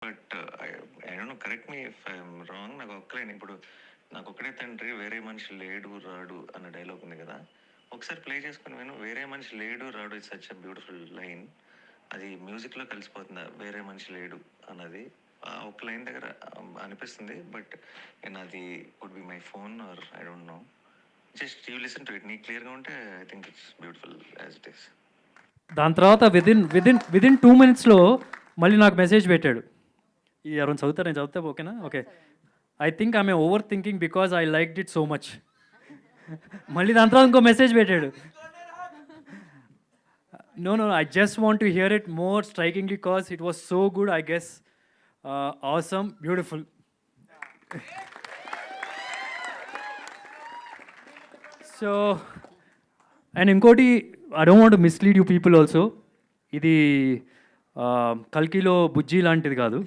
But I don't no, correct me if I'm wrong. నాకు ఒక్కలేని ఇప్పుడు నాకు ఒక్కడే తండ్రి వేరే మనిషి లేడు రాడు అన్న డైలాగ్ ఉంది కదా, ఒకసారి ప్లే చేసుకుని నేను వేరే మనిషి లేడు రాడు it's such a beautiful line. అది మ్యూజిక్లో కలిసిపోతుంది వేరే మనిషి లేడు అన్నది. ఒక లైన్ దగ్గర అనిపిస్తుంది, బట్ నేను అది would be my phone or I don't know. Just you listen to it. నీకు క్లియర్గా ఉంటే I think it's beautiful as it is. దాని తర్వాత విదిన్ 2 minutesలో మళ్ళీ నాకు మెసేజ్ పెట్టాడు. ఈ ఎవరైనా చదువుతారు, నేను చదివితే ఓకేనా? Okay. I think I'm over thinking because I liked it so much. మళ్ళీ దాని తర్వాత ఇంకో మెసేజ్ పెట్టాడు. No, I just want to hear it more strikingly because it was so good, I guess. Awesome, beautiful. So, and inkoti, I don't want to mislead you people also. ఇది కల్కిలో బుజ్జి లాంటిది కాదు,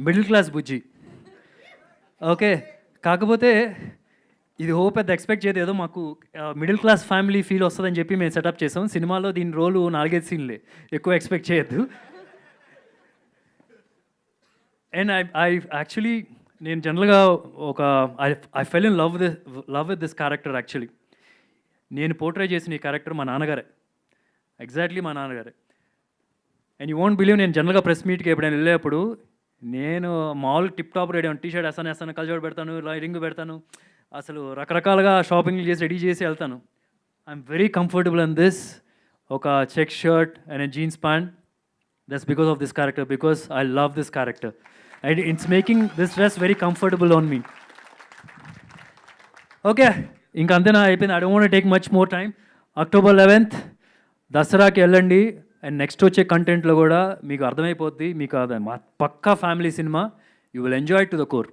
middle class బుజ్జి. Okay, కాకపోతే ఇది పెద్ద expect చేయదు, ఏదో మాకు middle class family feel వస్తుందని చెప్పి మేము సెటప్ చేసాం. సినిమాలో దీని రోలు 4-5 సీన్లే, ఎక్కువ ఎక్స్పెక్ట్ చేయొద్దు. అండ్ ఐ యాక్చువల్లీ నేను జనరల్గా I fell in love with this character. Actually నేను పోర్ట్రే చేసిన ఈ క్యారెక్టర్ మా నాన్నగారే, ఎగ్జాక్ట్లీ మా నాన్నగారే. అండ్ యూ వోంట్ బిలీవ్, నేను జనరల్గా ప్రెస్ మీట్కి ఎప్పుడైనా వెళ్ళేప్పుడు నేను మామూలు tip top ready T shirt వేస్తాను, కల్చర్ పెడతాను, రింగ్ పెడతాను, అసలు రకరకాలుగా షాపింగ్లు చేసి రెడీ చేసి వెళ్తాను. I'm very comfortable in this. ఒక check shirt and jeans pant, that's because of this character, because I love this character and it's making this dress very comfortable on me. Okay, ఇంకా అంతేనా, అయిపోయింది. I don't want take much more time. October 11th దసరాకి వెళ్ళండి. And next వచ్చే కంటెంట్లో కూడా మీకు అర్థమైపోద్ది, మీకు అది పక్కా ఫ్యామిలీ సినిమా. You will enjoy to the core.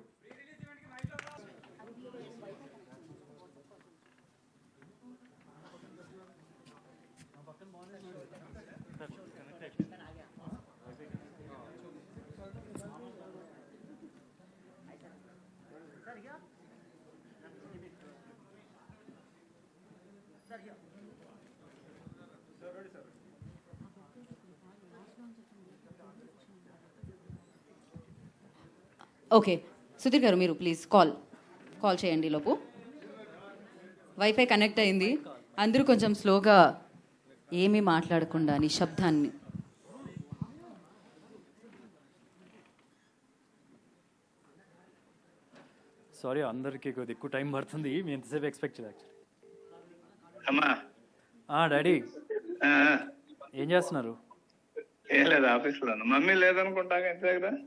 Okay, Sudheer garu మీరు ప్లీజ్ కాల్ చేయండి. లోపు వైఫై కనెక్ట్ అయింది, అందరూ కొంచెం స్లోగా ఏమీ మాట్లాడకుండా నిశ్శబ్దాన్ని. సారీ, అందరికీ కొద్దిగా ఎక్కువ టైం పడుతుంది, మేము ఎంతసేపు ఎక్స్పెక్ట్ చేయలేదు. అమ్మా డాడీ ఏం చేస్తున్నారు? ఏం లేదు, ఆఫీస్లో. మమ్మీ లేదనుకుంటా ఇంటి దగ్గర.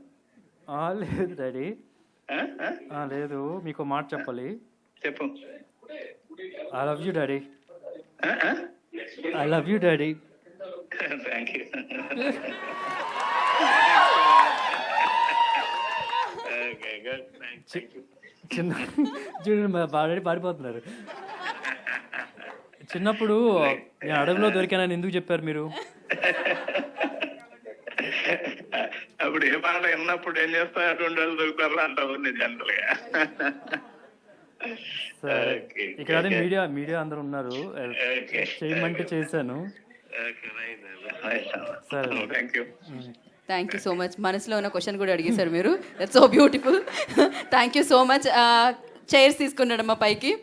లేదు డాడీ, లేదు. మీకు మాట చెప్పాలి. చెప్పు. I love you daddy. I love you daddy. Thank you. చిన్న చూడండి, డాడీ పారిపోతున్నారు. చిన్నప్పుడు నేను అడవిలో దొరికానని ఎందుకు చెప్పారు మీరు? అప్పుడు ఏ మాట విన్నప్పుడు ఏం చేస్తా, అటువంటి వాళ్ళు దొరుకుతారు అంటావు జనరల్ గా. సరే, ఇక్కడ అదే మీడియా అందరూ ఉన్నారు, చేయమంటే చేశాను. సరే, థ్యాంక్ యూ సో మచ్. మనసులో ఉన్న క్వశ్చన్ కూడా అడిగేశారు మీరు. That's so beautiful. Thank you so much. Chairs తీసుకున్నాడమ్మా పైకి.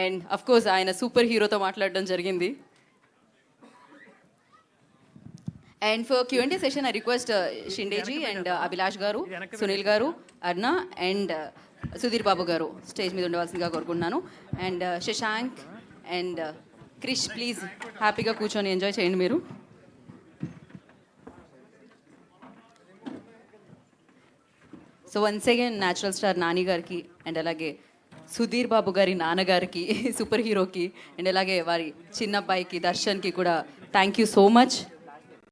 అండ్ అఫ్ కోర్స్ ఆయన సూపర్ హీరోతో మాట్లాడడం జరిగింది. And for Q&A session, I request Shindeji and Abhilash garu, Sunil garu, Arna and Sudhir Babu garu stage మీద ఉండవలసిందిగా కోరుకుంటున్నాను. And Shashank and Krish please హ్యాపీగా కూర్చొని ఎంజాయ్ చేయండి మీరు. So once again natural star Nani గారికి అండ్ అలాగే సుధీర్ బాబు గారి నాన్నగారికి, సూపర్ హీరోకి, అండ్ అలాగే వారి చిన్న అబ్బాయికి దర్శన్కి కూడా థ్యాంక్ యూ సో మచ్.